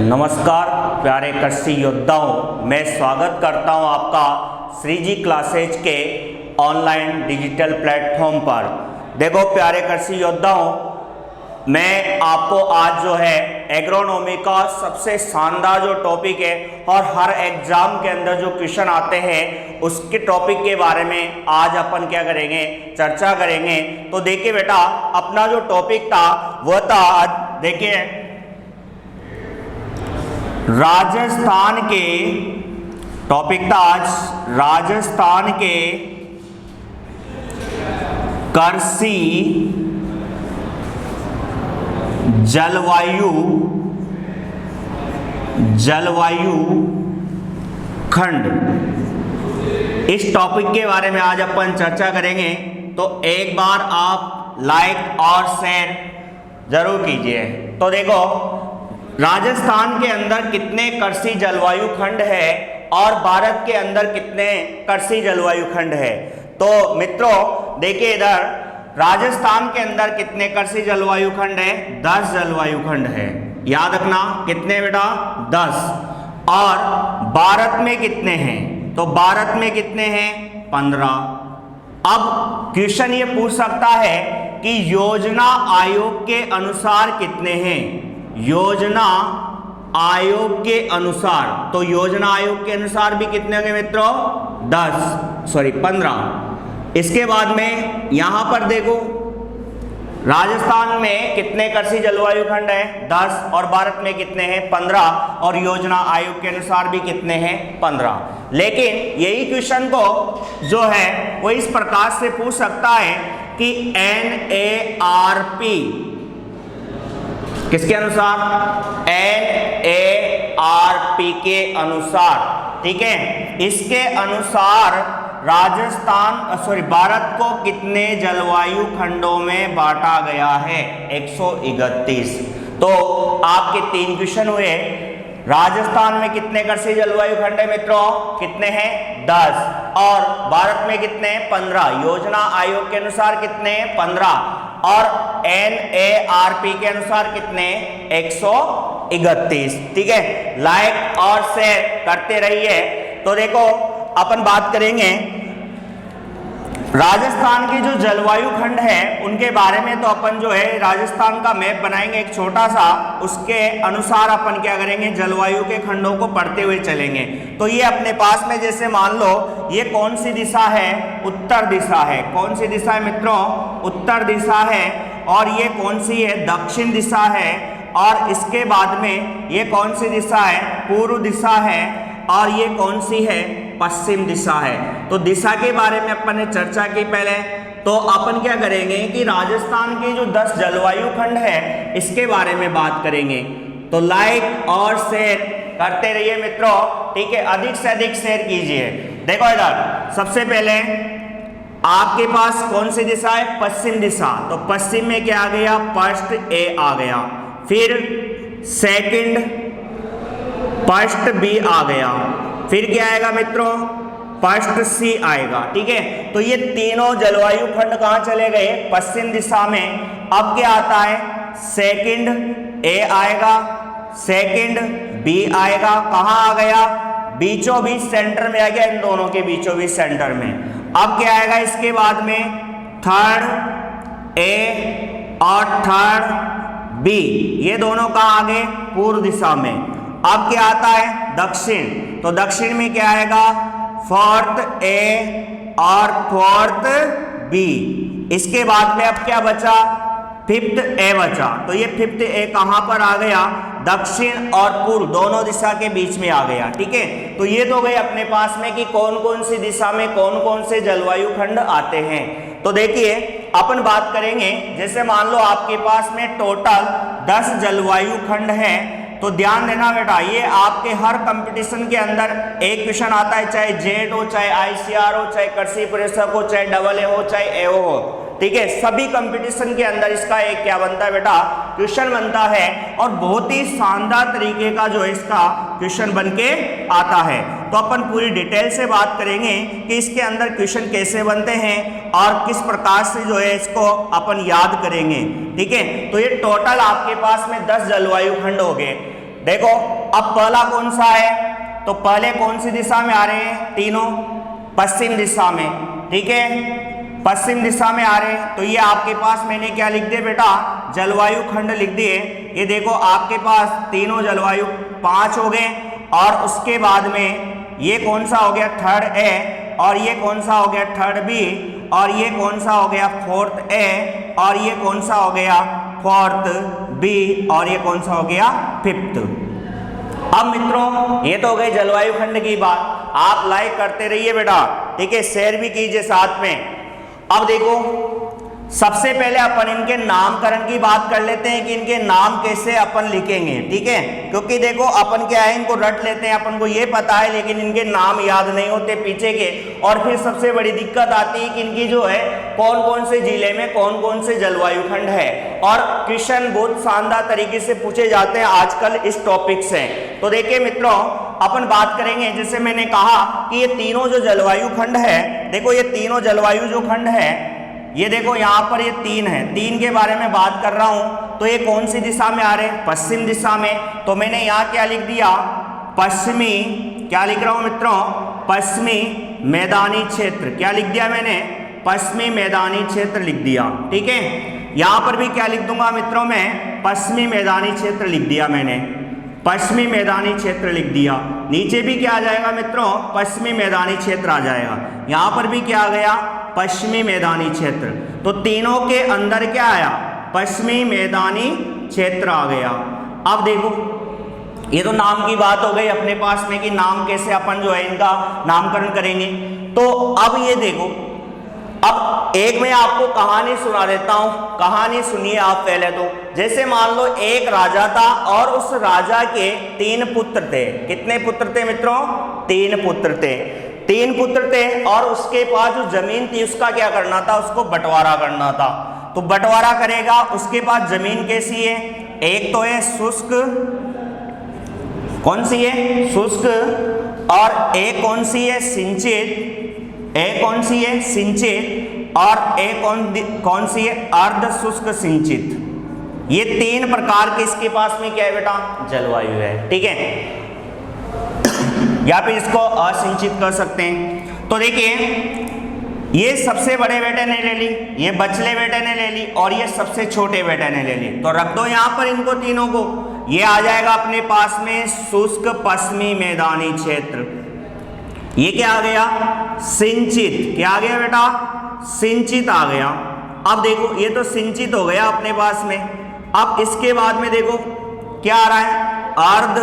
नमस्कार प्यारे कृषि योद्धाओं, मैं स्वागत करता हूं आपका श्री जी क्लासेज के ऑनलाइन डिजिटल प्लेटफॉर्म पर। देखो प्यारे कृषि योद्धाओं, मैं आपको आज जो है एग्रोनॉमी का सबसे शानदार जो टॉपिक है और हर एग्जाम के अंदर जो क्वेश्चन आते हैं उसके टॉपिक के बारे में आज अपन क्या करेंगे, चर्चा करेंगे। तो देखिए बेटा, अपना जो टॉपिक था वह था, देखिए राजस्थान के टॉपिक था आज राजस्थान के कृषि जलवायु खंड। इस टॉपिक के बारे में आज अपन चर्चा करेंगे। तो एक बार आप लाइक और शेयर जरूर कीजिए। तो देखो, राजस्थान के अंदर कितने कृषि जलवायु खंड है और भारत के अंदर कितने कृषि जलवायु खंड है। तो मित्रों देखिए, इधर राजस्थान के अंदर कितने कृषि जलवायु खंड है? 10 जलवायु खंड है। याद रखना, कितने बेटा? 10। और भारत में कितने हैं? तो भारत में कितने हैं? 15। अब क्वेश्चन ये पूछ सकता है कि योजना आयोग के अनुसार कितने हैं? योजना आयोग के अनुसार, तो योजना आयोग के अनुसार भी कितने होंगे मित्रों? 15। इसके बाद में यहां पर देखो, राजस्थान में कितने कृषि जलवायु खंड है? 10। और भारत में कितने हैं? 15। और योजना आयोग के अनुसार भी कितने हैं? 15। लेकिन यही क्वेश्चन को जो है वो इस प्रकार से पूछ सकता है कि NARP किसके अनुसार? NARP के अनुसार, ठीक है। इसके अनुसार भारत को कितने जलवायु खंडों में बांटा गया है? 131। तो आपके 3 क्वेश्चन हुए। राजस्थान में कितने कृषि जलवायु खंड है मित्रों? कितने हैं? 10। और भारत में कितने हैं? 15। योजना आयोग के अनुसार कितने हैं? 15। और NARP के अनुसार कितने? 131। ठीक है, लाइक और शेयर करते रहिए। तो देखो, अपन बात करेंगे राजस्थान के जो जलवायु खंड है उनके बारे में। तो अपन जो है राजस्थान का मैप बनाएंगे एक छोटा सा, उसके अनुसार अपन क्या करेंगे, जलवायु के खंडों को पढ़ते हुए चलेंगे। तो ये अपने पास में, जैसे मान लो ये कौन सी दिशा है? उत्तर दिशा है। कौन सी दिशा है मित्रों? उत्तर दिशा है। और ये कौन सी है? दक्षिण दिशा है। और इसके बाद में ये कौन सी दिशा है? पूर्व दिशा है। और ये कौन सी है? पश्चिम दिशा है। तो दिशा के बारे में अपन ने चर्चा की पहले। तो अपन क्या करेंगे कि राजस्थान के जो 10 जलवायु खंड है इसके बारे में बात करेंगे। तो लाइक और शेयर करते रहिए मित्रों, ठीक है। अधिक से अधिक शेयर कीजिए। देखो इधर सबसे पहले आपके पास कौन सी दिशा है? पश्चिम दिशा। तो पश्चिम में क्या आ गया? फर्स्ट A आ गया। फिर सेकंड फर्स्ट B आ गया। फिर क्या आएगा मित्रों? फर्स्ट C आएगा। ठीक है, तो ये तीनों जलवायु खंड कहां चले गए? पश्चिम दिशा में। अब क्या आता है? सेकंड A आएगा, सेकंड B आएगा। कहां आ गया? बीचों बीच सेंटर में आ गया, इन दोनों के बीचों बीच सेंटर में। अब क्या आएगा इसके बाद में? थर्ड A और थर्ड B, ये दोनों कहां आ गए? पूर्व दिशा में। अब क्या आता है? दक्षिण। तो दक्षिण में क्या आएगा? फोर्थ A और फोर्थ B। इसके बाद में अब क्या बचा? फिफ्थ A बचा। तो ये फिफ्थ A कहां पर आ गया? दक्षिण और पूर्व दोनों दिशा के बीच में आ गया। ठीक है, तो ये तो गए अपने पास में कि कौन कौन सी दिशा में कौन कौन से जलवायु खंड आते हैं। तो देखिए, अपन बात करेंगे, जैसे मान लो आपके पास में टोटल 10 जलवायु खंड है। तो ध्यान देना बेटा, ये आपके हर कंपटीशन के अंदर एक क्वेश्चन आता है, चाहे जेट हो, चाहे ICR हो, चाहे कृषि परीक्षक हो, चाहे AA हो, चाहे AO हो। ठीक है, सभी कंपटीशन के अंदर इसका एक क्या बनता है बेटा? क्वेश्चन बनता है। और बहुत ही शानदार तरीके का जो है इसका क्वेश्चन बन के आता है। तो अपन पूरी डिटेल से बात करेंगे कि इसके अंदर क्वेश्चन कैसे बनते हैं और किस प्रकार से जो है इसको अपन याद करेंगे। ठीक है, तो ये टोटल आपके पास में 10 जलवायु खंड हो गए। देखो अब पहला कौन सा है, तो पहले कौन सी दिशा में आ रहे हैं, तीनों पश्चिम दिशा में, ठीक है, पश्चिम दिशा में आ रहे हैं। तो ये आपके पास मैंने क्या लिख दिया बेटा, जलवायु खंड लिख दिए। ये देखो आपके पास तीनों जलवायु 5 हो गए, और उसके बाद में ये कौन सा हो गया, थर्ड ए, और ये कौन सा हो गया, थर्ड बी, और ये कौन सा हो गया, फोर्थ ए, और ये कौन सा हो गया, फोर्थ बी, और ये कौन सा हो गया, फिफ्थ। अब मित्रों ये तो हो गई जलवायु खंड की बात। आप लाइक करते रहिए बेटा, ठीक है, शेयर भी कीजिए साथ में। अब देखो सबसे पहले अपन इनके नामकरण की बात कर लेते हैं कि इनके नाम कैसे अपन लिखेंगे, ठीक है, क्योंकि देखो अपन क्या है, इनको रट लेते हैं, अपन को ये पता है, लेकिन इनके नाम याद नहीं होते पीछे के। और फिर सबसे बड़ी दिक्कत आती है कि इनकी जो है कौन कौन से जिले में कौन कौन से जलवायु खंड है। और क्वेश्चन बहुत शानदार तरीके से पूछे जाते हैं आजकल इस टॉपिक से। तो देखिए मित्रों अपन बात करेंगे, जैसे मैंने कहा कि ये तीनों जो जलवायु खंड है, देखो ये तीनों जलवायु जो खंड है, ये देखो यहाँ पर ये 3 है, 3 के बारे में बात कर रहा हूं। तो ये कौन सी दिशा में आ रहे हैं, पश्चिम दिशा में। तो मैंने यहाँ क्या लिख दिया, पश्चिमी, क्या लिख रहा हूं मित्रों, पश्चिमी मैदानी क्षेत्र। क्या लिख दिया मैंने, पश्चिमी मैदानी क्षेत्र लिख दिया, ठीक है। यहाँ पर भी क्या लिख दूंगा मित्रों, मैं पश्चिमी मैदानी क्षेत्र लिख दिया मैंने, पश्चिमी मैदानी क्षेत्र लिख दिया। नीचे भी क्या आ जाएगा मित्रों, पश्चिमी मैदानी क्षेत्र आ जाएगा। यहाँ पर भी क्या आ गया, पश्चिमी मैदानी क्षेत्र। तो तीनों के अंदर क्या आया, पश्चिमी मैदानी क्षेत्र आ गया। अब देखो ये तो नाम की बात हो गई अपने पास में कि नाम कैसे अपन जो है इनका नामकरण करेंगे। तो अब ये देखो, अब एक मैं आपको कहानी सुना देता हूं, कहानी सुनिए आप पहले। तो जैसे मान लो एक राजा था और उस राजा के 3 पुत्र थे। कितने पुत्र थे मित्रों, 3 पुत्र थे, 3 पुत्र थे। और उसके पास जो जमीन थी उसका क्या करना था, उसको बंटवारा करना था। तो बंटवारा करेगा, उसके पास जमीन कैसी है, एक तो है शुष्क, कौन सी है, शुष्क, और एक कौन सी है, सिंचित, एक कौन सी है, सिंचित, और एक कौन सी है, अर्ध शुष्क सिंचित। ये 3 प्रकार के इसके पास में क्या है बेटा, जलवायु है, ठीक है, या फिर इसको असिंचित कर सकते हैं। तो देखिए ये सबसे बड़े बेटे ने ले ली, ये बचले बेटे ने ले ली, और ये सबसे छोटे बेटे ने ले ली। तो रख दो यहां पर इनको तीनों को। ये आ जाएगा अपने पास में शुष्क पश्चिमी मैदानी क्षेत्र। ये क्या आ गया, सिंचित, क्या आ गया बेटा, सिंचित आ गया। अब देखो ये तो सिंचित हो गया अपने पास में। अब इसके बाद में देखो क्या आ रहा है, अर्ध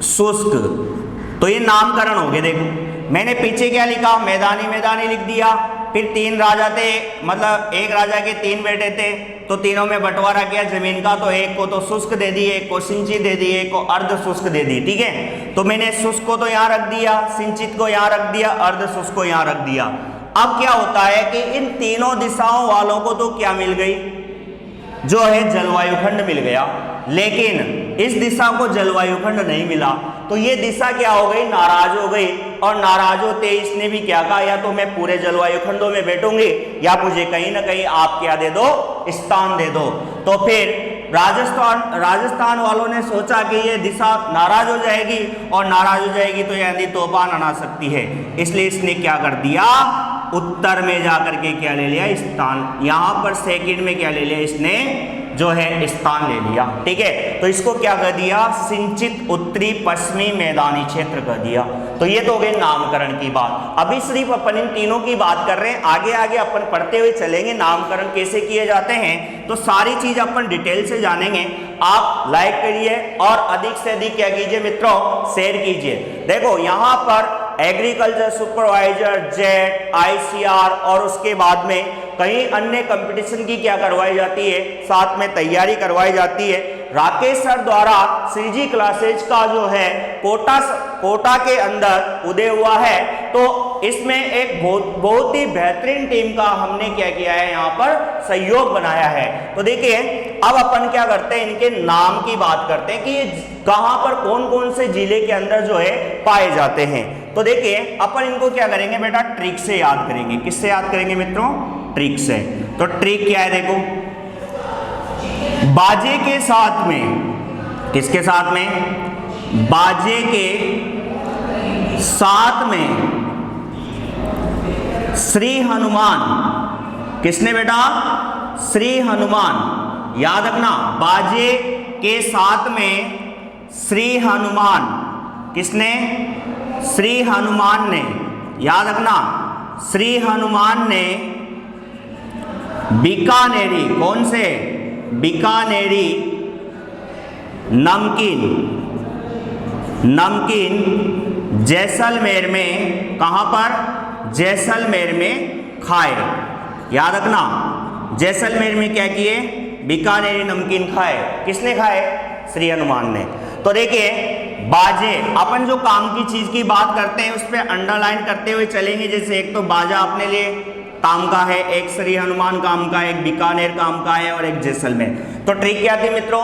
शुष्क। तो ये नामकरण हो गए। देखो मैंने पीछे क्या लिखा, मैदानी मैदानी लिख दिया। फिर 3 राजा थे, मतलब एक राजा के 3 बेटे थे, तो तीनों में बंटवारा किया जमीन का। तो एक को तो शुष्क दे दिए, एक को सिंचित दे दिए, एक को अर्ध शुष्क दे दी, ठीक है। तो मैंने शुष्क को तो यहाँ रख दिया, सिंचित को यहाँ रख दिया, अर्ध शुष्क को यहाँ रख दिया। अब क्या होता है कि इन तीनों दिशाओं वालों को तो क्या मिल गई, जो है जलवायु खंड मिल गया, लेकिन इस दिशा को जलवायु खंड नहीं मिला। तो ये दिशा क्या हो गई, नाराज हो गई। और नाराज होते इसने भी क्या कहा, या तो मैं पूरे जलवायु खंडों में बैठूंगी, या मुझे कहीं ना कहीं आप क्या दे दो, स्थान दे दो। तो फिर राजस्थान वालों ने सोचा कि ये दिशा नाराज हो जाएगी, और नाराज हो जाएगी तो ये आंधी तूफान आना सकती है। इसलिए इसने क्या कर दिया, उत्तर में जाकर के क्या ले लिया, स्थान। यहां पर सेकंड में क्या ले लिया इसने, जो है स्थान ले लिया, ठीक है। तो इसको क्या कर दिया, सिंचित उत्तरी पश्चिमी मैदानी क्षेत्र कर दिया। तो ये तो हो गए नामकरण की बात। अभी सिर्फ अपन इन तीनों की बात कर रहे हैं, आगे आगे अपन पढ़ते हुए चलेंगे नामकरण कैसे किए जाते हैं। तो सारी चीज अपन डिटेल से जानेंगे। आप लाइक करिए और अधिक से अधिक क्या कीजिए मित्रों, शेयर कीजिए। देखो यहाँ पर एग्रीकल्चर सुपरवाइजर, जेट, ICR और उसके बाद में कई अन्य कंपटीशन की क्या करवाई जाती है, साथ में तैयारी करवाई जाती है। राकेश सर द्वारा CG क्लासेज का जो है कोटा के अंदर उदय हुआ है। तो इसमें एक बहुत ही बेहतरीन टीम का हमने क्या किया है, यहाँ पर सहयोग बनाया है। तो देखिए अब अपन क्या करते हैं, इनके नाम की बात करते हैं कि ये कहां पर कौन कौन से जिले के अंदर जो है पाए जाते हैं। तो देखिए अपन इनको क्या करेंगे बेटा, ट्रिक से याद करेंगे। किससे याद करेंगे मित्रों, ट्रिक से। तो ट्रिक क्या है, देखो बाजे के साथ में किसके साथ में? बाजे के साथ में श्री हनुमान। किसने बेटा? श्री हनुमान। याद रखना, बाजे के साथ में श्री हनुमान। किसने? श्री हनुमान ने। याद रखना, श्री हनुमान ने बीकानेरी, कौन से? बीकानेरी नमकीन जैसलमेर में, कहां पर? जैसलमेर में खाए। याद रखना, जैसलमेर में क्या किए? बीकानेरी नमकीन खाए। किसने खाए? श्री हनुमान ने। तो देखिए, बाजे, अपन जो काम की चीज की बात करते हैं उस पर अंडरलाइन करते हुए चलेंगे। जैसे एक तो बाजा अपने लिए काम का है, एक श्री हनुमान काम का है, एक बीकानेर काम का है और एक जैसलमेर। तो ट्रिक क्या थी मित्रों?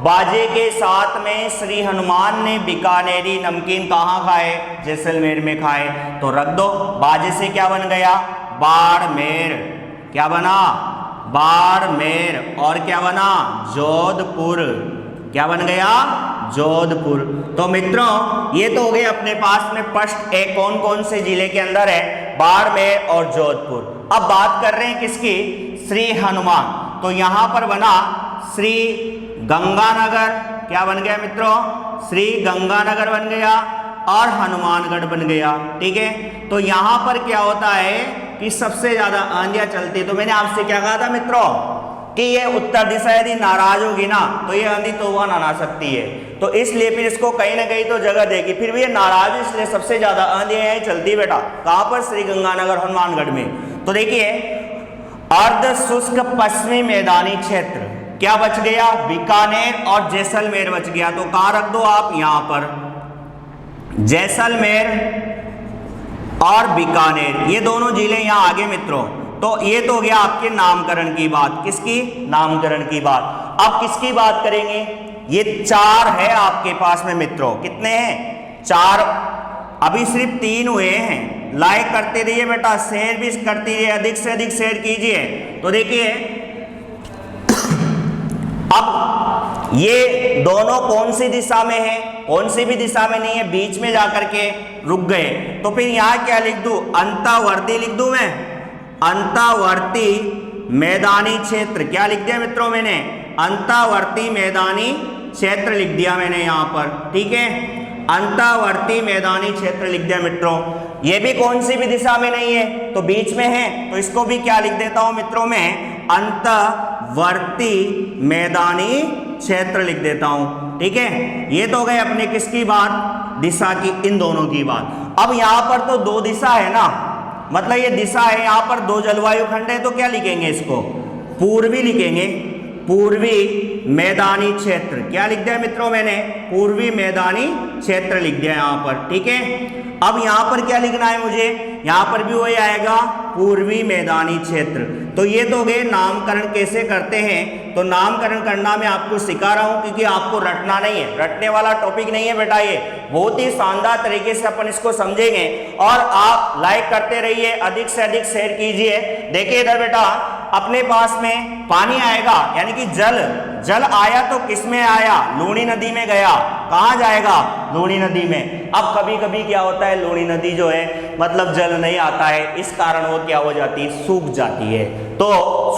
बाजे के साथ में श्री हनुमान ने बीकानेरी नमकीन कहाँ खाए? जैसलमेर में खाए। तो रख दो, बाजे से क्या बन गया? बाड़मेर। क्या बना? बाड़मेर। और क्या बना? जोधपुर। क्या बन गया? जोधपुर। तो मित्रों, ये तो हो गए अपने पास में फर्स्ट एक कौन कौन से जिले के अंदर है? बाड़मेर और जोधपुर। अब बात कर रहे हैं किसकी? श्री हनुमान। तो यहां पर बना श्री गंगानगर। क्या बन गया मित्रों? श्री गंगानगर बन गया और हनुमानगढ़ बन गया। ठीक है, तो यहां पर क्या होता है कि सबसे ज्यादा आंधियां चलती। तो मैंने आपसे क्या कहा था मित्रों कि ये उत्तर दिशा यदि नाराज होगी ना तो ये आंधी तूफान आना सकती है। तो इसलिए फिर इसको कहीं ना कहीं तो जगह देगी। फिर भी ये नाराज है, इसलिए सबसे ज्यादा आंधियां यही चलती बेटा। कहां पर? श्री गंगानगर हनुमानगढ़ में। तो देखिए, अर्ध शुष्क पश्चिमी मैदानी क्षेत्र क्या बच गया? बीकानेर और जैसलमेर बच गया। तो कहां रख दो आप? यहां पर जैसलमेर और बीकानेर, ये दोनों जिले यहां आगे मित्रों। तो ये तो हो गया आपके नामकरण की बात। किसकी? नामकरण की बात। अब किसकी बात करेंगे? ये 4 है आपके पास में मित्रों। कितने हैं? 4। अभी सिर्फ 3 हुए हैं। लाइक करते रहिए बेटा, शेयर भी करते रहिए, अधिक से अधिक शेयर कीजिए। तो देखिए, अब ये दोनों कौन सी दिशा में है? कौन सी भी दिशा में नहीं है, बीच में जाकर के रुक गए। तो फिर यहां क्या लिख दूं? अंतर्वर्ती लिख दूं मैं? अंतर्वर्ती मैदानी क्षेत्र। क्या लिख दिया मित्रों मैंने? अंतर्वर्ती मैदानी क्षेत्र लिख दिया मैंने यहां पर। ठीक है, अंतर्वर्ती मैदानी क्षेत्र लिख दिया मित्रों। ये भी कौन सी भी दिशा में नहीं है, तो बीच में है। तो इसको भी क्या लिख देता हूं मित्रों मैं? अंतर्वर्ती मैदानी क्षेत्र लिख देता हूं। ठीक है, ये तो गए अपने किसकी बात? दिशा की, इन दोनों की बात। अब यहां पर तो 2 दिशा है ना, मतलब ये दिशा है, यहां पर 2 जलवायु खंड है। तो क्या लिखेंगे इसको? पूर्वी लिखेंगे। पूर्वी मैदानी क्षेत्र। क्या लिख दिया मित्रों मैंने? पूर्वी मैदानी क्षेत्र लिख दिया यहां पर। ठीक है, अब यहां पर क्या लिखना है मुझे? यहां पर भी वही आएगा, पूर्वी मैदानी क्षेत्र। तो ये तो गए नामकरण कैसे करते हैं। तो नामकरण करना मैं आपको सिखा रहा हूं, क्योंकि आपको रटना नहीं है, रटने वाला टॉपिक नहीं है बेटा। ये बहुत ही शानदार तरीके से अपन इसको समझेंगे। और आप लाइक करते रहिए, अधिक से अधिक शेयर कीजिए। देखिए इधर बेटा, अपने पास में पानी आएगा, यानी कि जल आया तो किस में आया? लूणी नदी में गया। कहां जाएगा? लूणी नदी में। अब कभी कभी क्या होता है, लूणी नदी जो है मतलब जल नहीं आता है, इस कारण वो क्या हो जाती है? सूख जाती है। तो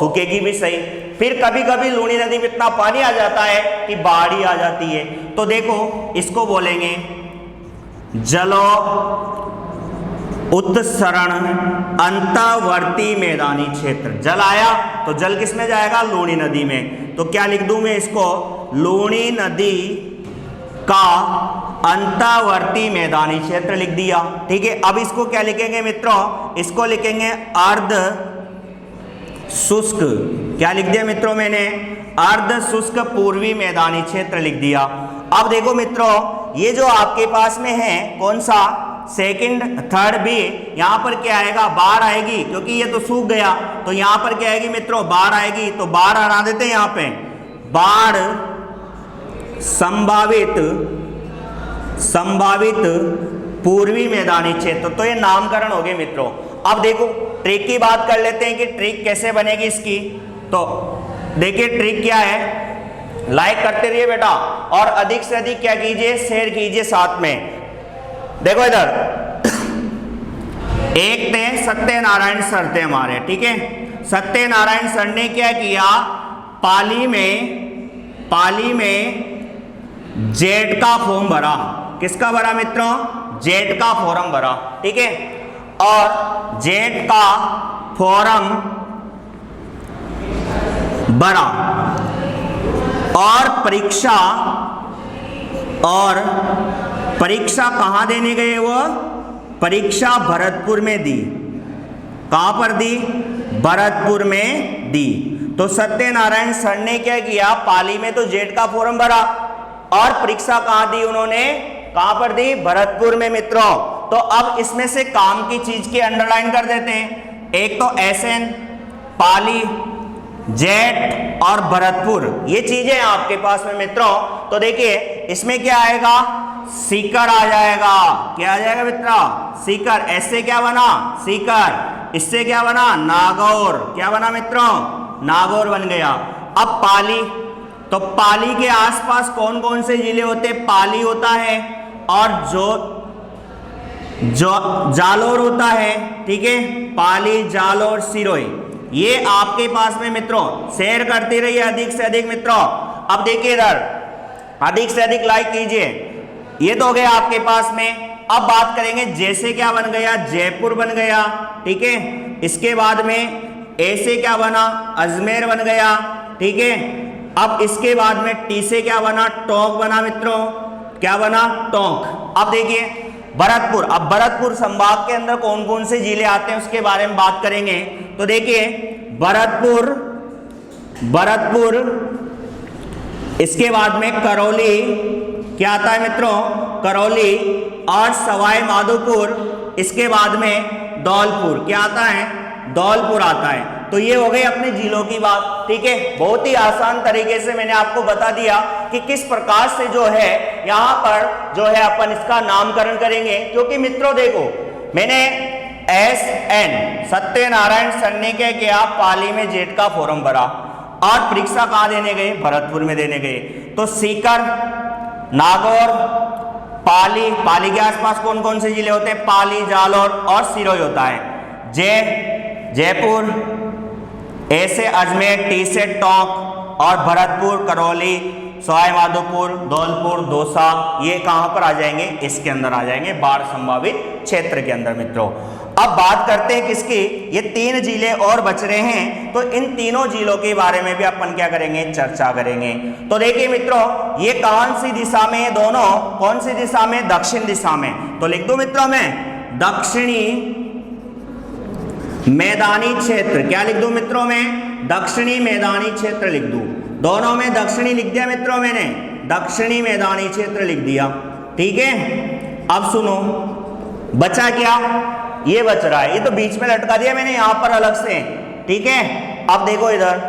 सूखेगी भी सही। फिर कभी कभी लूणी नदी में इतना पानी आ जाता है कि बाढ़ ही आ जाती है। तो देखो, इसको बोलेंगे जलो उत्सरण अंतर्वर्ती मैदानी क्षेत्र। जल आया तो जल किस में जाएगा? लूणी नदी में। तो क्या लिख दूं मैं इसको? लूणी नदी का अंतर्वर्ती मैदानी क्षेत्र लिख दिया। ठीक है, अब इसको क्या लिखेंगे मित्रों? इसको लिखेंगे अर्ध शुष्क। क्या लिख दिया मित्रों मैंने? अर्ध शुष्क पूर्वी मैदानी क्षेत्र लिख दिया। अब देखो मित्रों, ये जो आपके पास में है कौन सा? सेकंड, थर्ड भी, यहां पर क्या आएगा? बाढ़ आएगी, क्योंकि ये तो सूख गया। तो यहां पर क्या आएगी मित्रों? बाढ़ आएगी। तो बाढ़ हटा देते हैं यहां पे। बाढ़ संभावित पूर्वी मैदानी क्षेत्र। तो ये नामकरण हो गए मित्रों। अब देखो, ट्रिक की बात कर लेते हैं कि ट्रिक कैसे बनेगी इसकी। तो देखिए ट्रिक क्या है। लाइक करते रहिए बेटा, और अधिक से अधिक क्या कीजिए, शेयर कीजिए साथ में। देखो इधर एक थे सत्यनारायण सर थे हमारे, ठीक है। सत्यनारायण सर ने क्या किया, पाली में जेट का फॉर्म भरा। किसका भरा मित्रों, जेट का फॉर्म भरा, ठीक है। और जेट का फॉर्म भरा और परीक्षा कहां देने गए, वो परीक्षा भरतपुर में दी। कहां पर दी, भरतपुर में दी। तो सत्यनारायण सर ने क्या किया, पाली में तो जेट का फॉर्म भरा और परीक्षा कहां दी उन्होंने, कहां पर दी, भरतपुर में मित्रों। तो अब इसमें से काम की चीज की अंडरलाइन कर देते हैं। एक तो एसएन, पाली, जेट और भरतपुर, ये चीजें आपके पास में मित्रों। तो देखिए इसमें क्या आएगा, सीकर आ जाएगा। क्या आ जाएगा मित्रों, सीकर। ऐसे क्या बना, सीकर। इससे क्या बना, नागौर। क्या बना मित्रों, नागौर बन गया। अब पाली, तो पाली के आसपास कौन कौन से जिले होते हैं, पाली होता है और जो जालोर होता है, ठीक है। पाली, जालोर, सिरोही, ये आपके पास में मित्रों। शेयर करते रहिए अधिक से अधिक मित्रों। अब देखिए इधर अधिक से अधिक लाइक कीजिए। ये तो हो गया आपके पास में। अब बात करेंगे जैसे क्या बन गया, जयपुर बन गया, ठीक है। इसके बाद में ऐसे क्या बना, अजमेर बन गया, ठीक है। अब इसके बाद में टी से क्या बना, टोंक बना मित्रों। क्या बना, टोंक। अब देखिए भरतपुर। अब भरतपुर संभाग के अंदर कौन कौन से जिले आते हैं उसके बारे में बात करेंगे। तो देखिए भरतपुर, इसके बाद में करौली क्या आता है मित्रों, करौली और सवाई माधोपुर। इसके बाद में धौलपुर, क्या आता है, धौलपुर आता है। तो ये हो गई अपने जिलों की बात, ठीक है। बहुत ही आसान तरीके से मैंने आपको बता दिया कि किस प्रकार से जो है यहाँ पर जो है अपन इसका नामकरण करेंगे। क्योंकि मित्रों देखो, मैंने एसएन सत्यनारायण सर ने क्या किया, पाली में जेट का फॉर्म भरा और परीक्षा कहाँ देने गए, भरतपुर में देने गए। तो सीकर, नागौर, पाली के आसपास कौन कौन से जिले होते हैं, पाली, जालोर और सिरोही होता है। जयपुर, ऐसे अजमेर, टी से टोंक और भरतपुर, करौली, सवाई माधोपुर, धौलपुर, दौसा, ये कहां पर आ जाएंगे, इसके अंदर आ जाएंगे, बाढ़ संभावित क्षेत्र के अंदर मित्रों। अब बात करते हैं किसकी, ये 3 जिले और बच रहे हैं। तो इन तीनों जिलों के बारे में भी अपन क्या करेंगे, चर्चा करेंगे। तो देखिए मित्रों, ये कौन सी दिशा में है, दोनों कौन सी दिशा में, दक्षिण दिशा में। तो लिख दो मित्रों मैं दक्षिणी मैदानी क्षेत्र। क्या लिख दूं मित्रों में, दक्षिणी मैदानी क्षेत्र लिख दूं। दोनों में दक्षिणी लिख दिया मित्रों, मैंने दक्षिणी मैदानी क्षेत्र लिख दिया, ठीक है। अब सुनो, बचा क्या, ये बच रहा है, ये तो बीच में लटका दिया मैंने यहां पर अलग से, ठीक है। अब देखो इधर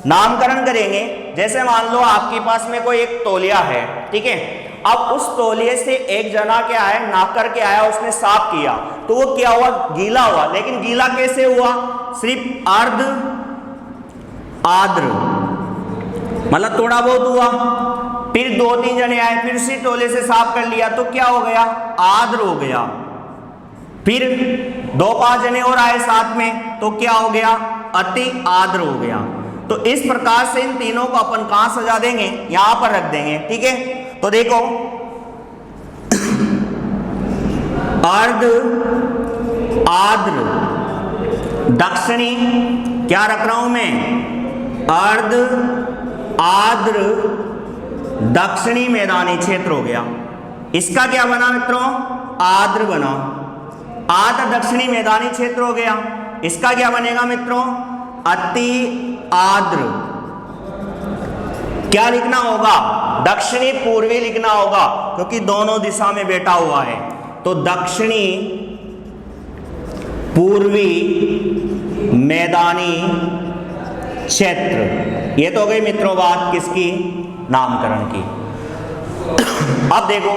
नामकरण करेंगे। जैसे मान लो आपके पास में कोई एक तौलिया है, ठीक है। अब उस तौलिए से एक जना क्या है, नाक करके आया, उसने साफ किया, तो वो क्या हुआ, गीला हुआ। लेकिन गीला कैसे हुआ, सिर्फ अर्ध आर्द्र, मतलब थोड़ा बहुत हुआ। फिर 2-3 जने आए, फिर उसी तौलिए से साफ कर लिया, तो क्या हो गया, आर्द्र हो गया। फिर 2-5 जने और आए साथ में, तो क्या हो गया, अति आर्द्र हो गया। तो इस प्रकार से इन तीनों को अपन कहां सजा देंगे, यहां पर रख देंगे, ठीक है। तो देखो अर्ध आर्द्र दक्षिणी, क्या रख रहा हूं मैं, अर्ध आर्द्र दक्षिणी मैदानी क्षेत्र हो गया। इसका क्या बना मित्रों, आर्द्र बना, आर्द्र दक्षिणी मैदानी क्षेत्र हो गया। इसका क्या बनेगा मित्रों, अति आर्द्र। क्या लिखना होगा, दक्षिणी पूर्वी लिखना होगा, क्योंकि दोनों दिशा में बैठा हुआ है। तो दक्षिणी पूर्वी मैदानी क्षेत्र, ये तो हो गई मित्रों बात किसकी, नामकरण की। अब देखो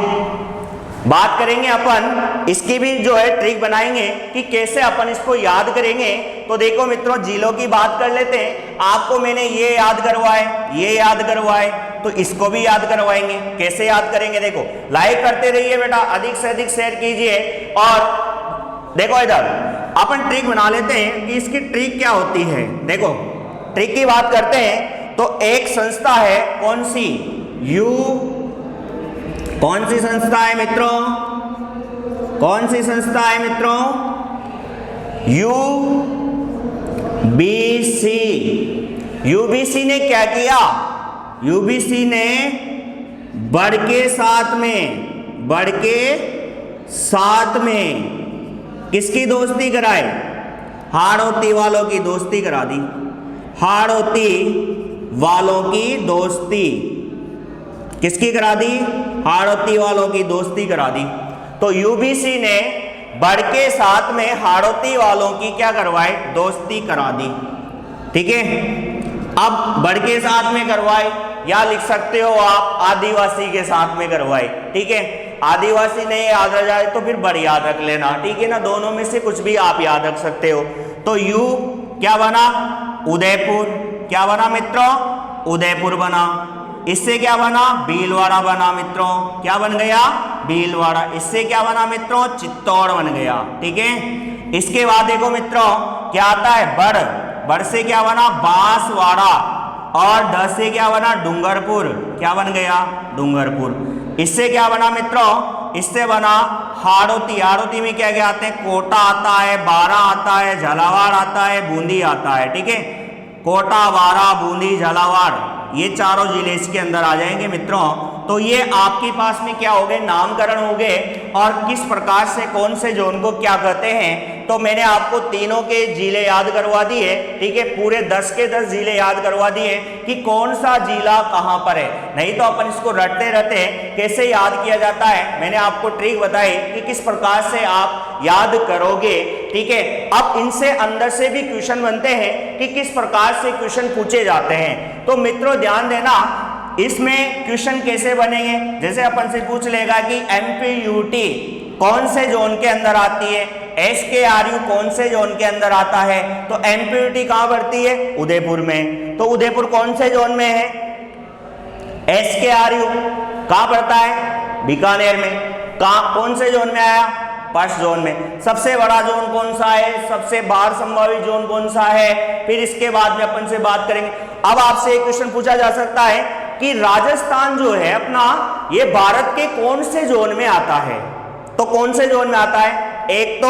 बात करेंगे अपन, इसकी भी जो है ट्रिक बनाएंगे कि कैसे अपन इसको याद करेंगे। तो देखो मित्रों, जिलों की बात कर लेते हैं। आपको मैंने ये याद करवाए, ये याद करवाए, तो इसको भी याद करवाएंगे। कैसे याद करेंगे, देखो लाइक करते रहिए बेटा, अधिक से अधिक शेयर कीजिए। और देखो इधर अपन ट्रिक बना लेते हैं कि इसकी ट्रिक क्या होती है। देखो ट्रिक की बात करते हैं तो एक संस्था है, कौन सी, कौन सी संस्था है मित्रों, कौन सी संस्था है मित्रों, यूबीसी। यूबीसी ने क्या किया, यूबीसी ने बढ़ के साथ में किसकी दोस्ती कराई, हाड़ौती वालों की दोस्ती करा दी, हाड़ौती वालों की दोस्ती किसकी करा दी, हाड़ौती वालों की दोस्ती करा दी। तो यूबीसी ने बढ़ के साथ में हाड़ौती वालों की क्या करवाई, दोस्ती करा दी। ठीक है, अब बढ़ के साथ में करवाई, या लिख सकते हो आप आदिवासी के साथ में करवाई। ठीक है, आदिवासी नहीं याद रह जाए तो फिर बढ़ याद रख लेना। ठीक है ना, दोनों में से कुछ भी आप याद रख सकते हो। तो यू क्या बना, उदयपुर, क्या बना मित्रों, उदयपुर बना। इससे क्या बना, भीलवाड़ा बना मित्रों, क्या बन गया, भीलवाड़ा। इससे क्या बना मित्रों, चित्तौड़ बन गया। ठीक है, इसके बाद देखो मित्रों क्या आता है, बढ़, बढ़ से क्या बना, बांसवाड़ा, और ड से क्या बना, डूंगरपुर, क्या बन गया, डूंगरपुर। इससे क्या बना मित्रों, इससे बना हाड़ौती। हाड़ौती में क्या क्या आते हैं, कोटा आता है, बारा आता है, झालावाड़ आता है, बूंदी आता है। ठीक है, कोटा, बारा, बूंदी, झालावाड़, ये चारों जिले इसके अंदर आ जाएंगे मित्रों। तो ये आपके पास में क्या हो गए, नामकरण हो गए, और किस प्रकार से कौन से जोन को क्या कहते हैं। तो मैंने आपको तीनों के जिले याद करवा दिए। ठीक है, पूरे 10 के 10 जिले याद करवा दिए कि कौन सा जिला कहां पर है। नहीं तो अपन इसको रटते रहते कैसे याद किया जाता है, मैंने आपको ट्रिक बताई कि किस प्रकार से आप याद करोगे। ठीक है, अब इनसे अंदर से भी क्वेश्चन बनते हैं कि किस प्रकार से क्वेश्चन पूछे जाते हैं। तो मित्रों ध्यान देना, इसमें क्वेश्चन कैसे बनेंगे, जैसे अपन से पूछ लेगा कि एमपीयूटी कौन से जोन के अंदर आती है, एसकेआरयू कौन से जोन के अंदर आता है। तो एमपीयूटी कहां पड़ती है, उदयपुर में। तो उदयपुर कौन से जोन में है, एसकेआरयू कहां पड़ता है, बीकानेर में। कहां, कौन से जोन में आया, फर्स्ट जोन में। सबसे बड़ा जोन कौन सा है, सबसे बाहर संभावित जोन कौन सा है, फिर इसके बाद में अपन से बात करेंगे। अब आपसे एक क्वेश्चन पूछा जा सकता है कि राजस्थान जो है अपना, ये भारत के कौन से जोन में आता है। तो कौन से जोन में आता है, एक तो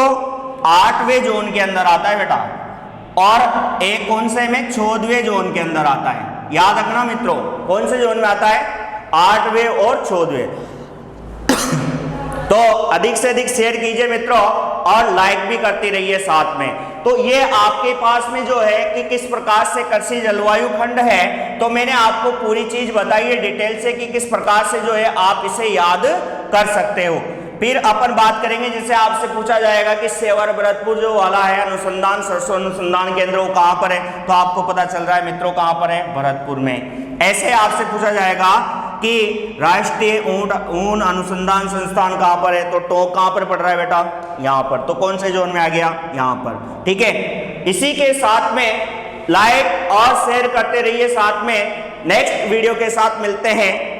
8वें जोन के अंदर आता है बेटा, और एक कौन से में, 14वें जोन के अंदर आता है। याद रखना मित्रों, कौन से जोन में आता है, 8वें और 14वें। तो अधिक से अधिक शेयर कीजिए मित्रों, और लाइक भी करती रहिए साथ में। तो ये आपके पास में जो है कि किस प्रकार से कृषि जलवायु खंड है, तो मैंने आपको पूरी चीज बताई है डिटेल से कि किस प्रकार से जो है आप इसे याद कर सकते हो। फिर अपन बात करेंगे, जैसे आपसे पूछा जाएगा कि सेवर भरतपुर जो वाला है अनुसंधान, सरसों अनुसंधान केंद्र, वो कहां पर है। तो आपको पता चल रहा है मित्रों कहां पर है, भरतपुर में। ऐसे आपसे पूछा जाएगा कि राष्ट्रीय ऊन अनुसंधान संस्थान कहां पर है, तो टोंक कहां पर पड़ रहा है बेटा, यहां पर। तो कौन से जोन में आ गया, यहां पर। ठीक है, इसी के साथ में लाइक और शेयर करते रहिए साथ में। नेक्स्ट वीडियो के साथ मिलते हैं।